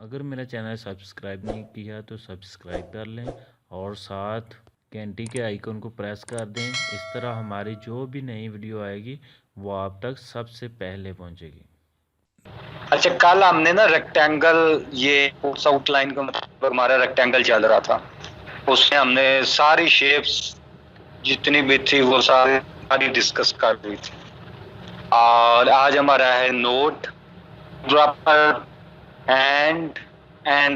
अगर मेरा channel subscribe नहीं किया तो सब्सक्राइब कर लें और साथ घंटी के आइकन को प्रेस कर दें। इस तरह हमारी जो भी नई वीडियो आएगी वो आप तक सबसे पहले पहुंचेगी। अच्छा, कल हमने ना रेक्टेंगल, ये आउटलाइन का मतलब हमारा रेक्टेंगल चल रहा था, उसमें हमने सारी शेप्स जितनी भी थी वो सारी डिस्कस कर दी थी। और आज हमारा है note, dropper and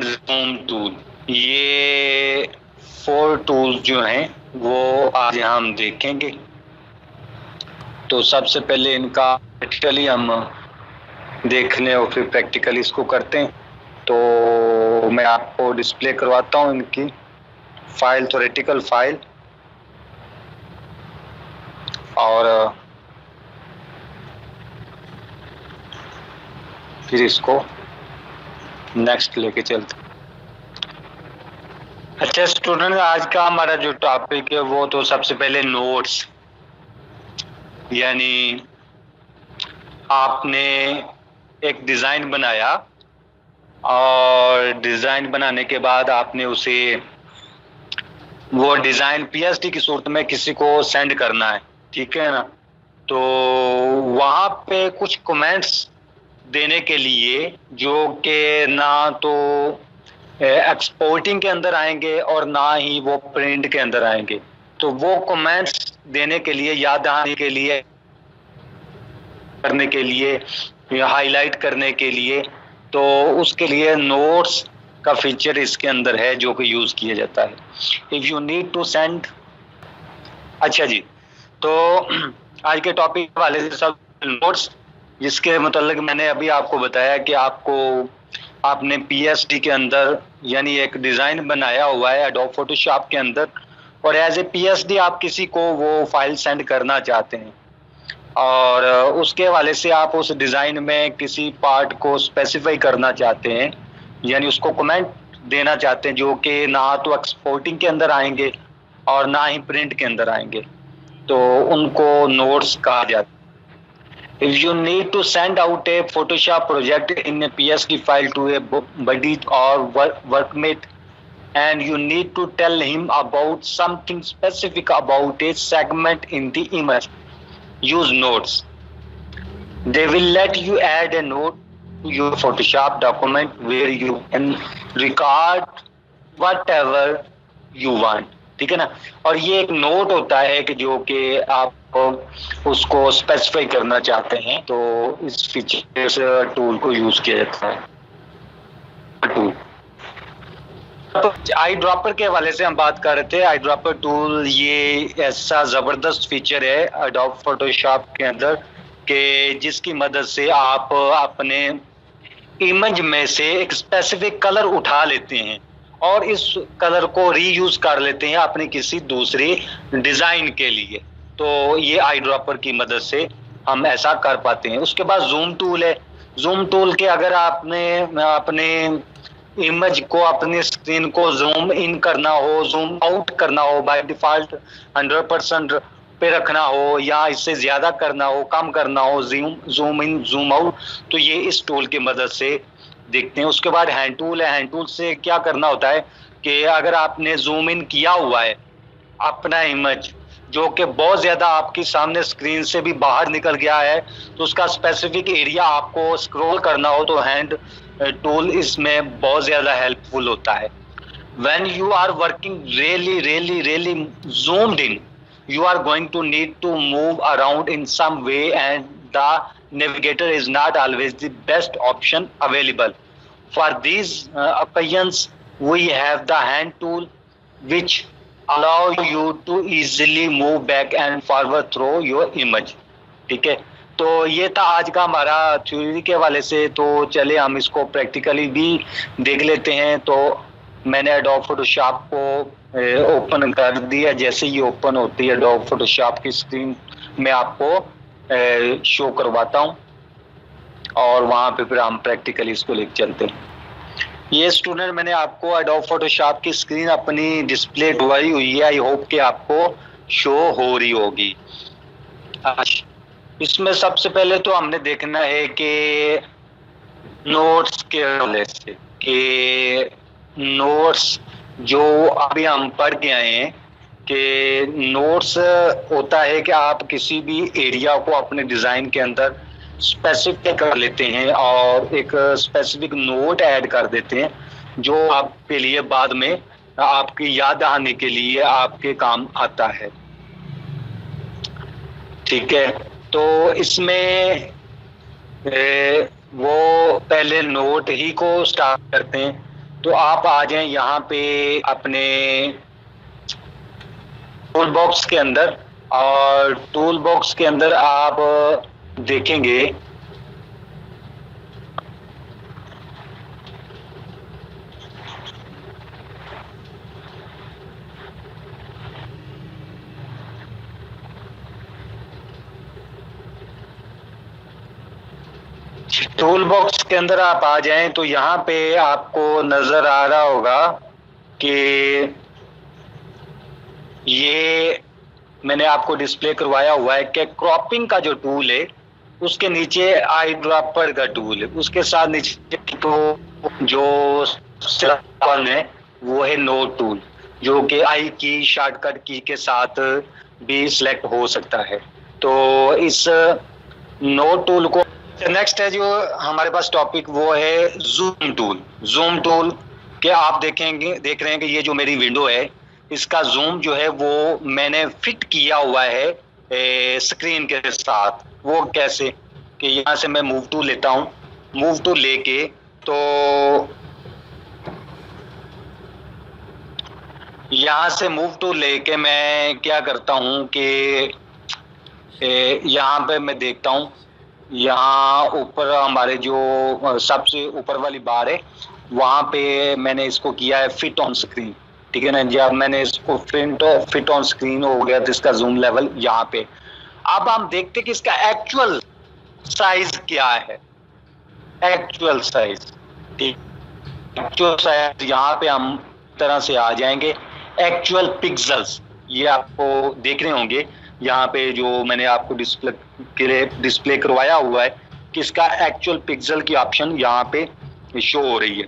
zoom tool. ये 4 टूल्स जो हैं वो आज यहाँ हम देखेंगे। तो सबसे पहले इनका प्रैक्टिकली हम देखने और फिर प्रैक्टिकली इसको करते हैं। तो मैं आपको डिस्प्ले करवाता हूँ इनकी फाइल, थ्योरेटिकल फाइल, और फिर इसको नेक्स्ट लेके चलते। अच्छा स्टूडेंट, आज का हमारा जो टॉपिक है वो तो सबसे पहले नोट्स, यानी आपने एक डिजाइन बनाया और डिजाइन बनाने के बाद आपने उसे, वो डिजाइन पीएसडी की सूरत में किसी को सेंड करना है, ठीक है ना। तो वहां पे कुछ कमेंट्स देने के लिए जो कि ना तो एक्सपोर्टिंग के अंदर आएंगे और ना ही वो प्रिंट के अंदर आएंगे, तो वो कमेंट्स देने के लिए, याद आने के लिए, करने के लिए, हाईलाइट करने के लिए, तो उसके लिए नोट्स का फीचर इसके अंदर है जो कि यूज किया जाता है। If you need to send. अच्छा जी, तो आज के टॉपिक वाले से सब नोट्स, जिसके मतलब मैंने अभी आपको बताया कि आपने पीएसडी के अंदर यानी एक डिजाइन बनाया हुआ है एडोब फोटोशॉप के अंदर, और एज ए पीएसडी आप किसी को वो फाइल सेंड करना चाहते हैं और उसके हवाले से आप उस डिजाइन में किसी पार्ट को स्पेसिफाई करना चाहते हैं, यानी उसको कमेंट देना चाहते हैं जो कि ना तो एक्सपोर्टिंग के अंदर आएंगे और ना ही प्रिंट के अंदर आएंगे, तो उनको नोट्स कहा जाता है। If you need to send out a Photoshop project in a PSD file to a buddy or workmate, and you need to tell him about something specific about a segment in the image, use notes. They will let you add a note to your Photoshop document where you can record whatever you want, ठीक है ना। और ये एक note होता है कि जो कि आप उसको स्पेसिफाई करना चाहते हैं, तो इस फीचर टूल को यूज किया जाता है। टूल तो आई ड्रॉपर के हवाले से हम बात कर रहे थे। आई ड्रॉपर टूल ये ऐसा जबरदस्त फीचर है एडोब फोटोशॉप के अंदर कि जिसकी मदद से आप अपने इमेज में से एक स्पेसिफिक कलर उठा लेते हैं और इस कलर को रीयूज कर लेते हैं अपनी किसी दूसरी डिजाइन के लिए। तो ये आई ड्रॉपर की मदद से हम ऐसा कर पाते हैं। उसके बाद जूम टूल है। जूम टूल के अगर आपने अपने इमेज को, अपनी स्क्रीन को जूम इन करना हो, जूम आउट करना हो, बाय डिफॉल्ट 100% पे रखना हो या इससे ज्यादा करना हो, कम करना हो, जूम इन जूम आउट, तो ये इस टूल की मदद से देखते हैं। उसके बाद हैंड टूल है। हैंड टूल से क्या करना होता है कि अगर आपने जूम इन किया हुआ है अपना इमेज जो कि बहुत ज्यादा आपकी सामने स्क्रीन से भी बाहर निकल गया है, तो उसका स्पेसिफिक एरिया आपको स्क्रॉल करना हो तो हैंड टूल इसमें बहुत ज्यादा हेल्पफुल होता है। When you are working really zoomed in, you are going to need to move around in some way, and the navigator is not always the best option available. For these occasions, we have the hand tool, which allow you to easily move back and forward through your image. ठीक है, तो ये था आज का हमारा theory के हवाले से। तो चले हम इसको प्रैक्टिकली भी देख लेते हैं। तो मैंने एडोब फोटोशॉप को ओपन कर दिया। जैसे ही ओपन होती है एडोब फोटोशॉप की स्क्रीन में आपको शो करवाता हूँ और वहां पे फिर हम प्रैक्टिकली इसको लेके चलते हैं। ये स्टूडेंट, मैंने आपको एडोब फोटोशॉप की स्क्रीन अपनी डिस्प्ले करवाई हुई है। आई होप कि आपको शो हो रही होगी। इसमें सबसे पहले तो हमने देखना है कि नोट्स के हवाले से कि नोट्स जो अभी हम पढ़ के आए हैं कि नोट्स होता है कि आप किसी भी एरिया को अपने डिज़ाइन के अंदर स्पेसिफिक कर लेते हैं और एक स्पेसिफिक नोट ऐड कर देते हैं जो आपके लिए बाद में आपकी याद आने के लिए आपके काम आता है। ठीक है, तो इसमें वो पहले नोट ही को स्टार्ट करते हैं। तो आप आ जाएं यहाँ पे अपने टूल बॉक्स के अंदर, और टूल बॉक्स के अंदर आप देखेंगे टूल बॉक्स के अंदर आप आ जाएं तो यहाँ पे आपको नजर आ रहा होगा कि ये मैंने आपको डिस्प्ले करवाया हुआ है कि क्रॉपिंग का जो टूल है उसके नीचे आई ड्रॉपर का टूल है, उसके साथ नीचे तो जो है वो है नोट टूल, जो कि आई की शॉर्टकट की के साथ भी सिलेक्ट हो सकता है। तो इस नोट टूल को नेक्स्ट है जो हमारे पास टॉपिक वो है जूम टूल। जूम टूल के आप देख रहे हैं कि ये जो मेरी विंडो है इसका जूम जो है वो मैंने फिट किया हुआ है स्क्रीन के साथ। वो कैसे कि यहाँ से मैं मूव टूल लेता हूँ, मूव टूल लेके तो यहाँ से मूव टूल लेके मैं क्या करता हूँ कि यहाँ पे मैं देखता हूँ, यहाँ ऊपर हमारे जो सबसे ऊपर वाली बार है वहां पे मैंने इसको किया है फिट ऑन स्क्रीन। ठीक है ना, जब मैंने इसको फिट ऑन स्क्रीन हो गया तो इसका जूम लेवल यहाँ पे। अब हम देखते कि इसका एक्चुअल साइज क्या है। एक्चुअल साइज, एक्चुअल साइज यहाँ पे हम तरह से आ जाएंगे। एक्चुअल पिक्सल्स ये आपको देख रहे होंगे यहाँ पे जो मैंने आपको डिस्प्ले करवाया हुआ है कि इसका एक्चुअल पिक्सल की ऑप्शन यहाँ पे शो हो रही है।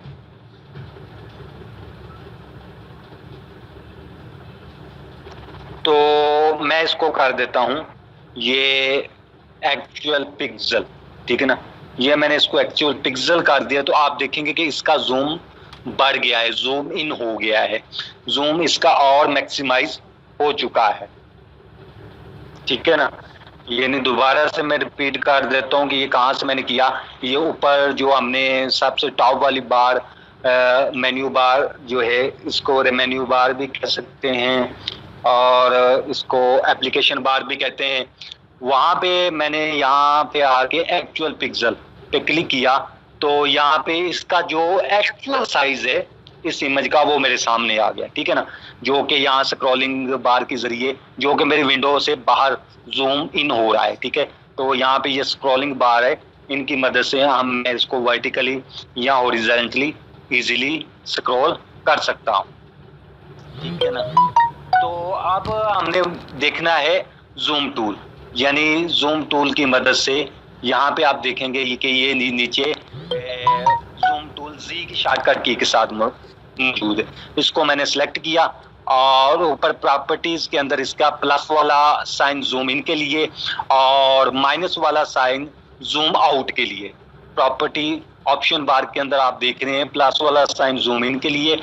तो मैं इसको कर देता हूं ये एक्चुअल पिक्सल। ठीक है ना, ये मैंने इसको एक्चुअल पिक्सल कर दिया तो आप देखेंगे कि इसका जूम बढ़ गया है, जूम इन हो गया है, जूम इसका और मैक्सिमाइज हो चुका है। ठीक है ना, ये नहीं दोबारा से मैं रिपीट कर देता हूँ कि ये कहाँ से मैंने किया। ये ऊपर जो हमने सबसे टॉप वाली बार मेन्यू बार जो है, इसको मेन्यू बार भी कह सकते हैं और इसको एप्लीकेशन बार भी कहते हैं। वहाँ पे मैंने यहाँ पे आके एक्चुअल पिक्सल पे क्लिक किया तो यहाँ पे इसका जो एक्चुअल साइज है इस इमेज का वो मेरे सामने आ गया। ठीक है ना, जो कि यहाँ स्क्रॉलिंग बार के जरिए जो कि मेरी विंडो से बाहर जूम इन हो रहा है। ठीक है, तो यहाँ पे ये स्क्रॉलिंग बार है, इनकी मदद से हम इसको वर्टिकली या हॉरिजॉन्टली इजीली स्क्रॉल कर सकता हूँ। ठीक है ना, तो अब हमने देखना है जूम टूल, यानी जूम टूल की मदद से यहाँ पे आप देखेंगे कि ये नीचे जूम टूल जी की शॉर्टकट की के साथ मौजूद है। इसको मैंने सेलेक्ट किया और ऊपर प्रॉपर्टीज के अंदर इसका प्लस वाला साइन जूम इन के लिए और माइनस वाला साइन जूम आउट के लिए। प्रॉपर्टी ऑप्शन बार के अंदर आप देख रहे हैं प्लस वाला साइन जूम इन के लिए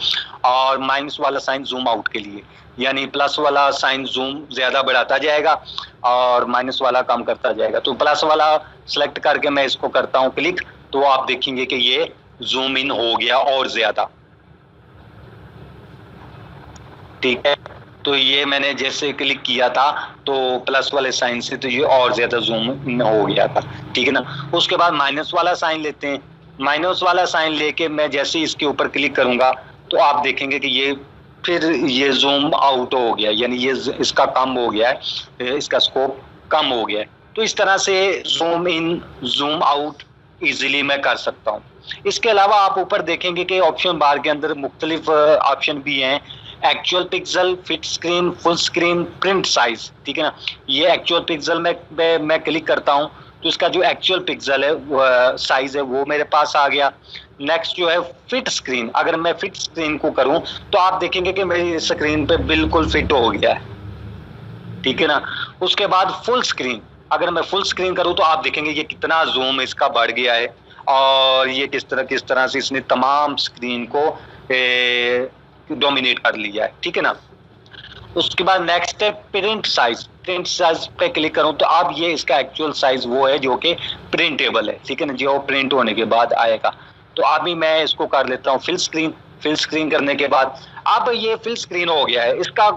और माइनस वाला साइन जूम आउट के लिए, यानी प्लस वाला साइन जूम ज्यादा बढ़ाता जाएगा और माइनस वाला कम करता जाएगा। तो प्लस वाला सिलेक्ट करके मैं इसको करता हूं क्लिक तो आप देखेंगे कि ये जूम इन हो गया और ज्यादा। ठीक है, तो ये मैंने जैसे क्लिक किया था तो प्लस वाले साइन से तो ये और ज्यादा जूम इन हो गया था। ठीक है ना, उसके बाद माइनस वाला साइन लेते हैं। माइनस वाला साइन लेके मैं जैसे इसके ऊपर क्लिक करूंगा तो आप देखेंगे कि ये फिर ये जूम आउट हो गया, यानी ये इसका कम हो गया है, इसका स्कोप कम हो गया है। तो इस तरह से zoom in zoom out easily मैं कर सकता हूँ। इसके अलावा आप ऊपर देखेंगे कि ऑप्शन बार के अंदर मुख्तलिफ ऑप्शन भी हैं। Actual pixel, fit screen, full screen, print size. ठीक है ना, ये एक्चुअल पिक्सल में मैं क्लिक करता हूँ तो तो इसका जो एक्चुअल पिक्सल है साइज है वो मेरे पास आ गया। नेक्स्ट जो है फिट स्क्रीन, अगर मैं फिट स्क्रीन को करूं तो आप देखेंगे कि मेरी स्क्रीन पे बिल्कुल फिट हो गया है, ठीक है ना। उसके बाद फुल स्क्रीन, अगर मैं फुल स्क्रीन करूं तो आप देखेंगे ये कितना जूम इसका बढ़ गया है और ये किस तरह से इसने तमाम स्क्रीन को डोमिनेट कर लिया है, ठीक है ना। उसके बाद नेक्स्ट है प्रिंट साइज। प्रिंट साइज पे क्लिक करूं तो अब ये इसका एक्चुअल साइज वो है जो कि प्रिंटेबल है, ठीक है ना, जो प्रिंट होने के बाद आएगा। तो अभी मैं इसको कर लेता हूँ फिल स्क्रीन। फिल स्क्रीन करने के बाद अब ये फिल स्क्रीन हो गया है, इसका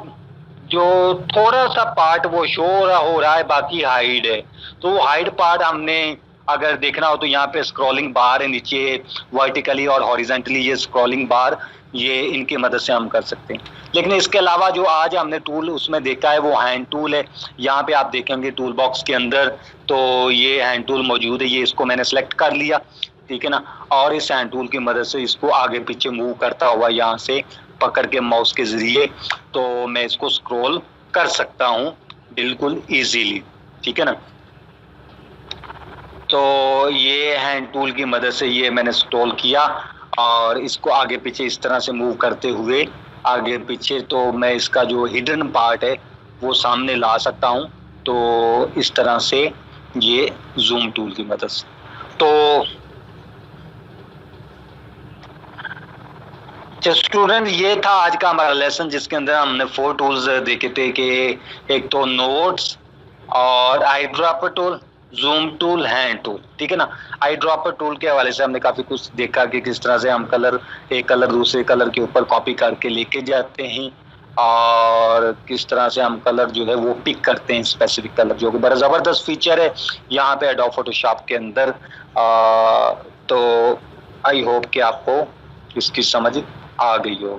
जो थोड़ा सा पार्ट वो शो हो रहा है, बाकी हाइड है। तो हाइड पार्ट हमने अगर देखना हो तो यहाँ पे स्क्रॉलिंग बार है नीचे, वर्टिकली और हॉरिजेंटली ये स्क्रॉलिंग बार, ये इनकी मदद से हम कर सकते हैं। लेकिन इसके अलावा जो आज हमने टूल उसमें देखा है वो हैंड टूल है। यहाँ पे आप देखेंगे टूल बॉक्स के अंदर तो ये हैंड टूल मौजूद है, ये इसको मैंने सेलेक्ट कर लिया, ठीक है ना। और इस हैंड टूल की मदद से इसको आगे पीछे मूव करता हुआ यहाँ से पकड़ के माउस के जरिए तो मैं इसको स्क्रॉल कर सकता हूँ बिल्कुल इजीली, ठीक है ना। तो ये हैंड टूल की मदद से ये मैंने स्क्रॉल किया और इसको आगे पीछे इस तरह से मूव करते हुए आगे पीछे तो मैं इसका जो हिडन पार्ट है वो सामने ला सकता हूँ। तो इस तरह से ये जूम टूल की मदद से। तो स्टूडेंट ये था आज का हमारा लेसन जिसके अंदर हमने 4 टूल्स देखे थे कि एक तो नोट्स और eye dropper tool, zoom tool, hand tool, ठीक है ना। आई ड्रॉपर टूल के हवाले से हमने काफी कुछ देखा कि किस तरह से हम एक कलर दूसरे कलर के ऊपर कॉपी करके लेके जाते हैं और किस तरह से हम कलर जो है वो पिक करते हैं, स्पेसिफिक कलर, जो कि बड़ा जबरदस्त फीचर है यहाँ पे एडोब फोटोशॉप के अंदर। तो आई होप कि आपको इसकी समझ आ गई होगी।